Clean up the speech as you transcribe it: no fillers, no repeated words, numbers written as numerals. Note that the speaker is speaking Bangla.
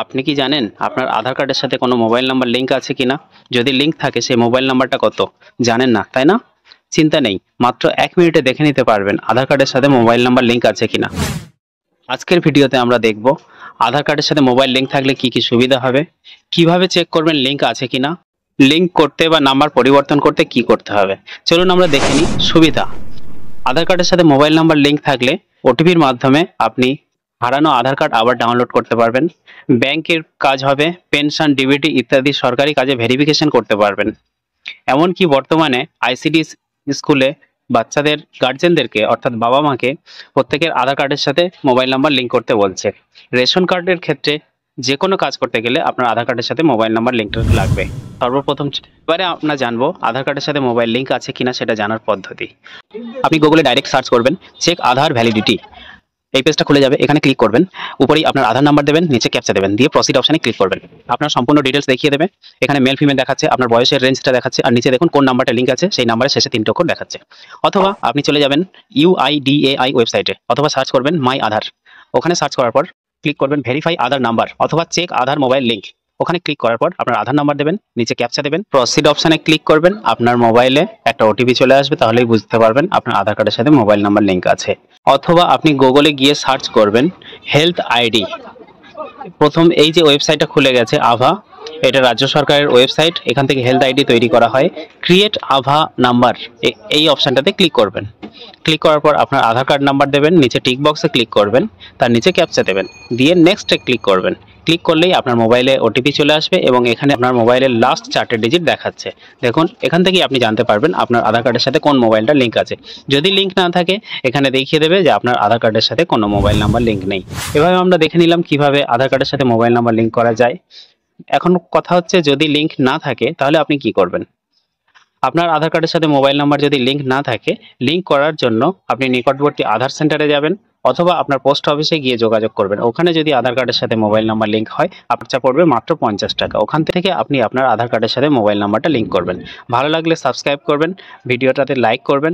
আপনি কি জানেন আপনার আধার কার্ডের সাথে কোনো মোবাইল নাম্বার লিংক আছে কিনা? যদি লিংক থাকে সেই মোবাইল নাম্বারটা কত? জানেন না, তাই না? চিন্তা নেই, মাত্র 1 মিনিটে দেখে নিতে পারবেন আধার কার্ডের সাথে মোবাইল নাম্বার লিংক আছে কিনা। আজকের ভিডিওতে আমরা দেখব আধার কার্ডের সাথে মোবাইল লিংক থাকলে কি কি সুবিধা হবে, কিভাবে চেক করবেন লিংক আছে কিনা, লিংক করতে বা নাম্বার পরিবর্তন করতে কি করতে হবে। চলুন আমরা দেখে নিই সুবিধা। আধার কার্ডের সাথে মোবাইল নাম্বার লিংক থাকলে ওটিপির মাধ্যমে আপনি হারানো আধার কার্ড আবার ডাউনলোড করতে পারবেন। ব্যাংকের কাজ হবে, পেনশন, ডিবিটি ইত্যাদি সরকারি কাজে ভেরিফিকেশন করতে পারবেন। এমনকি বর্তমানে আইসিডি স্কুলে বাচ্চাদের গার্জেনদেরকে অর্থাৎ বাবা মাকে প্রত্যেকের আধার কার্ডের সাথে মোবাইল নাম্বার লিংক করতে বলছে। রেশন কার্ডের ক্ষেত্রে যে কোনো কাজ করতে গেলে আপনার আধার কার্ডের সাথে মোবাইল নাম্বার লিঙ্কটা লাগবে। সর্বপ্রথম এবারে আমরা জানবো আধার কার্ডের সাথে মোবাইল লিঙ্ক আছে কিনা সেটা জানার পদ্ধতি। আপনি গুগলে ডাইরেক্ট সার্চ করবেন চেক আধার ভ্যালিডিটি। এই পেজটা খুলে যাবে, এখানে ক্লিক করবেন, উপরেই আপনার আধার নাম্বার দেবেন, নিচে ক্যাপচা দেবেন, দিয়ে প্রসিড অপশনে ক্লিক করবেন। আপনার সম্পূর্ণ ডিটেলস দেখিয়ে দেবে। এখানে মেল ফিমেল দেখাচ্ছে, আপনার বয়সের রেঞ্জটা দেখাচ্ছে, আর নিচে দেখুন কোন নাম্বারটা লিঙ্ক আছে, সেই নাম্বারের শেষে 3টে অক্ষর দেখাচ্ছে। অথবা আপনি চলে যাবেন UIDAI ওয়েবসাইটে, অথবা সার্চ করবেন মাই আধার। ওখানে সার্চ করার পর ক্লিক করবেন ভেরিফাই আধার নাম্বার অথবা চেক আধার মোবাইল লিঙ্ক। ওখানে ক্লিক করার পর আপনার আধার নাম্বার দেবেন, নিচে ক্যাপচা দেবেন, প্রসিড অপশনে ক্লিক করবেন। আপনার মোবাইলে একটা ওটিপি চলে আসবে, তাহলেই বুঝতে পারবেন আপনার আধার কার্ডের সাথে মোবাইল নাম্বার লিঙ্ক আছে। অথবা আপনি গুগলে গিয়ে সার্চ করবেন হেলথ আইডি। প্রথম এই যে ওয়েবসাইটটা খুলে গেছে আভা, এটা রাজ্য সরকারের ওয়েবসাইট। এখান থেকে হেলথ আইডি তৈরি করা হয়। ক্রিয়েট আভা নাম্বার এই অপশনটাতে ক্লিক করবেন। ক্লিক করার পর আপনার আধার কার্ড নাম্বার দেবেন, নিচে টিক বক্সে ক্লিক করবেন, তার নিচে ক্যাপচা দেবেন, দিয়ে নেক্সটে ক্লিক করবেন। ক্লিক করলেই আপনার মোবাইলে ওটিপি চলে আসবে এবং এখানে আপনার মোবাইলের লাস্ট 4টে ডিজিট দেখাচ্ছে। দেখুন, এখান থেকেই আপনি জানতে পারবেন আপনার আধার কার্ডের সাথে কোন মোবাইলটা লিঙ্ক আছে। যদি লিঙ্ক না থাকে এখানে দেখিয়ে দেবে যে আপনার আধার কার্ডের সাথে কোনো মোবাইল নাম্বার লিঙ্ক নেই। এভাবে আমরা দেখে নিলাম কিভাবে আধার কার্ডের সাথে মোবাইল নাম্বার লিঙ্ক করা যায়। এখন কথা হচ্ছে যদি লিঙ্ক না থাকে তাহলে আপনি কি করবেন। আপনার আধার কার্ডের সাথে মোবাইল নাম্বার যদি লিঙ্ক না থাকে, লিঙ্ক করার জন্য আপনি নিকটবর্তী আধার সেন্টারে যাবেন অথবা আপনার পোস্ট অফিসে গিয়ে যোগাযোগ করবেন। ওখানে যদি আধার কার্ডের সাথে মোবাইল নাম্বার লিঙ্ক হয়, খরচা পড়বে মাত্র 50 টাকা। ওখান থেকে আপনি আপনার আধার কার্ডের সাথে মোবাইল নাম্বারটা লিঙ্ক করবেন। ভালো লাগলে সাবস্ক্রাইব করবেন, ভিডিওটাতে লাইক করবেন।